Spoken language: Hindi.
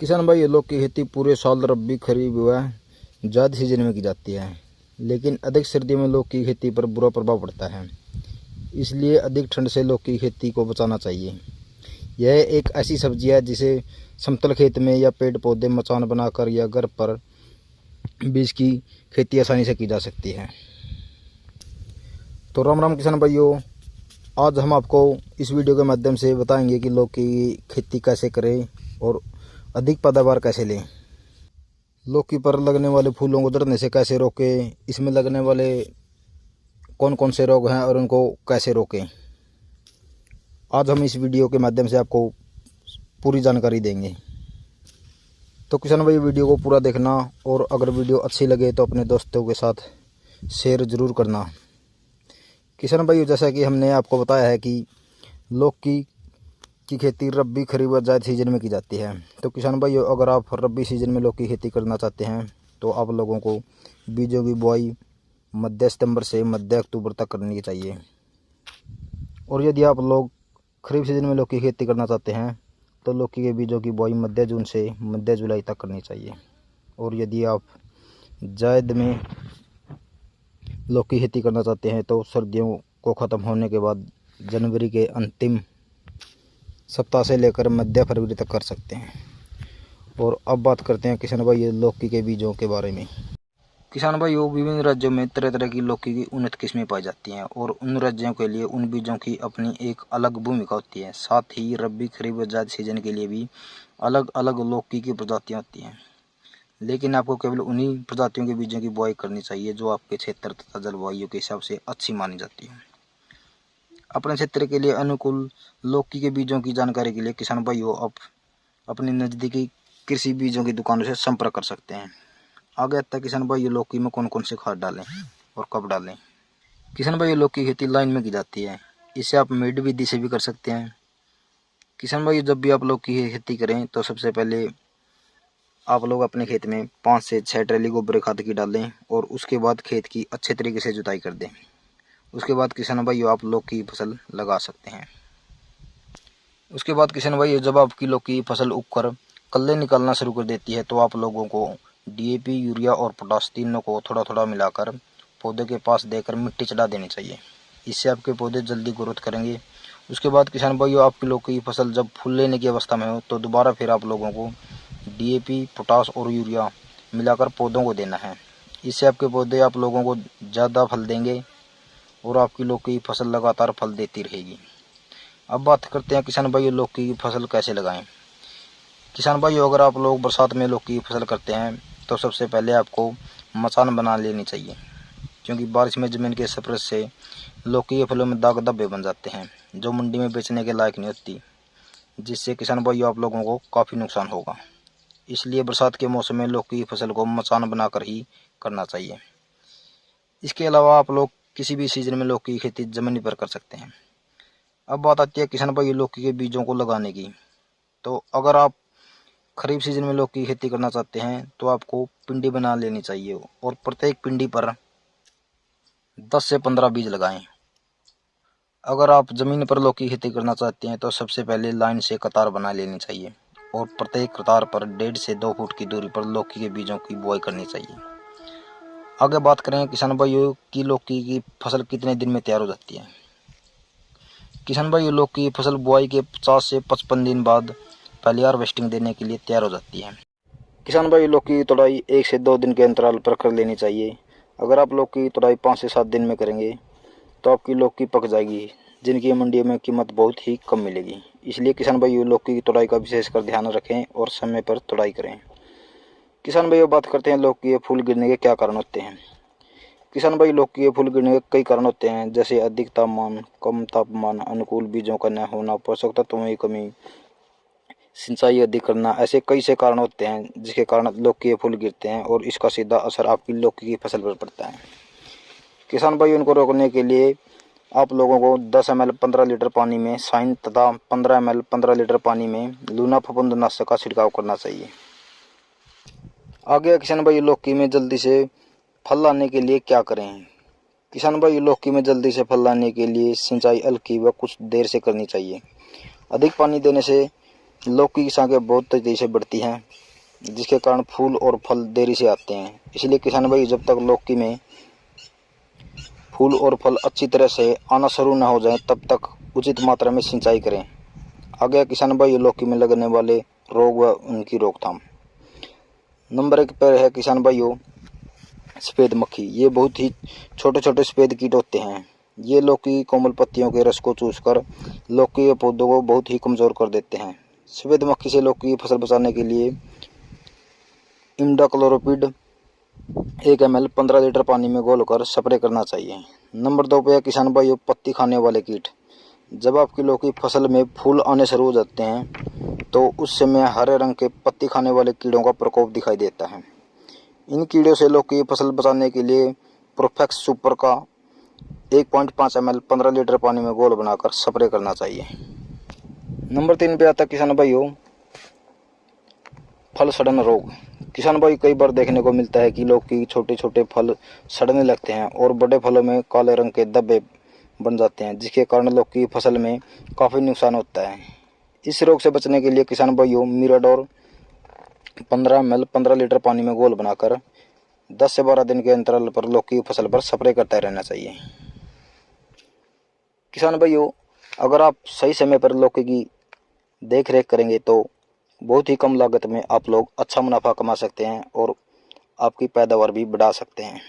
किसान भाई, लौकी की खेती पूरे साल रबी, खरीफ व जायद सीजन में की जाती है, लेकिन अधिक सर्दियों में लौकी की खेती पर बुरा प्रभाव पड़ता है। इसलिए अधिक ठंड से लौकी की खेती को बचाना चाहिए। यह एक ऐसी सब्जी है जिसे समतल खेत में या पेड़ पौधे मचान बनाकर या घर पर बीज की खेती आसानी से की जा सकती है। तो राम राम किसान भाइयों, आज हम आपको इस वीडियो के माध्यम से बताएंगे कि लौकी की खेती कैसे करें और अधिक पैदावार कैसे लें। लौकी पर लगने वाले फूलों को झड़ने से कैसे रोकें, इसमें लगने वाले कौन कौन से रोग हैं और उनको कैसे रोकें, आज हम इस वीडियो के माध्यम से आपको पूरी जानकारी देंगे। तो किसान भाई, वीडियो को पूरा देखना और अगर वीडियो अच्छी लगे तो अपने दोस्तों के साथ शेयर ज़रूर करना। किसान भाई, जैसा कि हमने आपको बताया है कि लौकी की खेती रबी, खरीफ व जायद सीजन में की जाती है। तो किसान भाई, अगर आप रबी सीजन में लौकी की खेती करना चाहते हैं तो आप लोगों को बीजों की बुआई मध्य सितंबर से मध्य अक्टूबर तक करनी चाहिए। और यदि आप लोग खरीफ सीजन में लौकी की खेती करना चाहते हैं तो लौकी के बीजों की बुआई मध्य जून से मध्य जुलाई तक करनी चाहिए। और यदि आप जायद में लौकी की खेती करना चाहते हैं तो सर्दियों को ख़त्म होने के बाद जनवरी के अंतिम सप्ताह से लेकर मध्य फरवरी तक कर सकते हैं। और अब बात करते हैं किसान भाई लौकी के बीजों के बारे में। किसान भाइयों, विभिन्न राज्यों में तरह तरह की लौकी की उन्नत किस्में पाई जाती हैं और उन राज्यों के लिए उन बीजों की अपनी एक अलग भूमिका होती है। साथ ही रबी, खरीफ व जायद सीजन के लिए भी अलग अलग लौकी की प्रजातियाँ होती हैं, लेकिन आपको केवल उन्हीं प्रजातियों के बीजों की बुआई करनी चाहिए जो आपके क्षेत्र तथा जलवायु के हिसाब से अच्छी मानी जाती है। अपने क्षेत्र के लिए अनुकूल लौकी के बीजों की जानकारी के लिए किसान भाइयों आप अपनी नज़दीकी कृषि बीजों की दुकानों से संपर्क कर सकते हैं। आगे आता है किसान भाइयों, लौकी में कौन कौन से खाद डालें और कब डालें। किसान भाइयों, लौकी की खेती लाइन में की जाती है। इसे आप मेड विधि से भी कर सकते हैं। किसान भाइयों, जब भी आप लौकी की खेती करें तो सबसे पहले आप लोग अपने खेत में 5 से 6 ट्रेली गोबर खाद की डालें और उसके बाद खेत की अच्छे तरीके से जुताई कर दें। उसके बाद किसान भाइयों आप लौकी की फसल लगा सकते हैं। उसके बाद किसान भाइयों, जब आपकी लौकी की फसल उगकर कल्ले निकालना शुरू कर देती है तो आप लोगों को डीएपी, यूरिया और पोटाश तीनों को थोड़ा थोड़ा मिलाकर पौधे के पास देकर मिट्टी चढ़ा देनी चाहिए। इससे आपके पौधे जल्दी ग्रोथ करेंगे। उसके बाद किसान भाइयों, आपकी लौकी की फसल जब फूल लेने की अवस्था में हो तो दोबारा फिर आप लोगों को डीएपी, पोटाश और यूरिया मिलाकर पौधों को देना है। इससे आपके पौधे आप लोगों को ज़्यादा फल देंगे और आपकी लौकी की फसल लगातार फल देती रहेगी। अब बात करते हैं किसान भाइयों, लौकी की फसल कैसे लगाएं। किसान भाइयों, अगर आप लोग बरसात में लौकी की फसल करते हैं तो सबसे पहले आपको मचान बना लेनी चाहिए, क्योंकि बारिश में ज़मीन के स्पर्श से लौकी के फलों में दाग धब्बे बन जाते हैं जो मंडी में बेचने के लायक नहीं होती, जिससे किसान भाइयों आप लोगों को काफ़ी नुकसान होगा। इसलिए बरसात के मौसम में लौकी की फसल को मचान बनाकर ही करना चाहिए। इसके अलावा आप लोग किसी भी सीजन में लौकी की खेती ज़मीन पर कर सकते हैं। अब बात आती है किसान भाई लौकी के बीजों को लगाने की। तो अगर आप खरीफ सीजन में लौकी की खेती करना चाहते हैं तो आपको पिंडी बना लेनी चाहिए और प्रत्येक पिंडी पर 10 से 15 बीज लगाएं। अगर आप ज़मीन पर लौकी की खेती करना चाहते हैं तो सबसे पहले लाइन से कतार बना लेनी चाहिए और प्रत्येक कतार पर 1.5 से 2 फुट की दूरी पर लौकी के बीजों की बुआई करनी चाहिए। आगे बात करें किसान भाइयों की लौकी की फसल कितने दिन में तैयार हो जाती है। किसान भाइयों, लौकी की फसल बुआई के 50 से 55 दिन बाद पहली हार्वेस्टिंग देने के लिए तैयार हो जाती है। किसान भाइयों, लौकी की तुड़ाई 1 से 2 दिन के अंतराल पर कर लेनी चाहिए। अगर आप लौकी की तुड़ाई 5 से 7 दिन में करेंगे तो आपकी लौकी पक जाएगी, जिनकी मंडियों में कीमत बहुत ही कम मिलेगी। इसलिए किसान भाइयों, लौकी की तुड़ाई का विशेषकर ध्यान रखें और समय पर तुड़ाई करें। किसान भाइयों, बात करते हैं लौकी के फूल गिरने के क्या कारण होते हैं। किसान भाई, लौकी के फूल गिरने के कई कारण होते हैं, जैसे अधिक तापमान, कम तापमान, अनुकूल बीजों का न होना, पोषक तत्वों की कमी, सिंचाई अधिक करना, ऐसे कई से कारण होते हैं जिसके कारण लौकी के फूल गिरते हैं और इसका सीधा असर आपकी लौकी की फसल पर पड़ता है। किसान भाई, उनको रोकने के लिए आप लोगों को 10 ml 15 लीटर पानी में साइन तथा 15 ml 15 लीटर पानी में लूना फफूंदनाशक का छिड़काव करना चाहिए। आगे किसान भाई, लौकी में जल्दी से फल लाने के लिए क्या करें। किसान भाई, लौकी में जल्दी से फल लाने के लिए सिंचाई हल्की व कुछ देर से करनी चाहिए। अधिक पानी देने से लौकी की शाखें बहुत तेजी से बढ़ती हैं, जिसके कारण फूल और फल देरी से आते हैं। इसलिए किसान भाई जब तक लौकी में फूल और फल अच्छी तरह से आना शुरू न हो जाए तब तक उचित मात्रा में सिंचाई करें। आ गया किसान भाई लौकी में लगने वाले रोग व उनकी रोकथाम। नंबर 1 पर है किसान भाइयों सफ़ेद मक्खी। ये बहुत ही छोटे छोटे सफ़ेद कीट होते हैं। ये लौकी की कोमल पत्तियों के रस को चूसकर लौकी के पौधों को बहुत ही कमज़ोर कर देते हैं। सफ़ेद मक्खी से लौकी की फसल बचाने के लिए इमिडाक्लोपीड 1 ml 15 लीटर पानी में घोलकर स्प्रे करना चाहिए। नंबर 2 पे है किसान भाइयों पत्ती खाने वाले कीट। जब आपकी लौकी फसल में फूल आने शुरू हो जाते हैं तो उस समय हरे रंग के पत्ती खाने वाले कीड़ों का प्रकोप दिखाई देता है। इन कीड़ों से लौकी की फसल बचाने के लिए प्रोफेक्स सुपर का 1.5 ml 15 लीटर पानी में घोल बनाकर स्प्रे करना चाहिए। नंबर 3 पे आता है किसान भाइयों फल सड़न रोग। किसान भाई कई बार देखने को मिलता है कि लौकी के छोटे छोटे फल सड़ने लगते हैं और बड़े फलों में काले रंग के धब्बे बन जाते हैं, जिसके कारण लौकी की फसल में काफ़ी नुकसान होता है। इस रोग से बचने के लिए किसान भाइयों मिराडोर 15 ml 15 लीटर पानी में घोल बनाकर 10 से 12 दिन के अंतराल पर लौकी की फसल पर स्प्रे करते रहना चाहिए। किसान भाइयों अगर आप सही समय पर लौकी की देख रेख करेंगे तो बहुत ही कम लागत में आप लोग अच्छा मुनाफा कमा सकते हैं और आपकी पैदावार भी बढ़ा सकते हैं।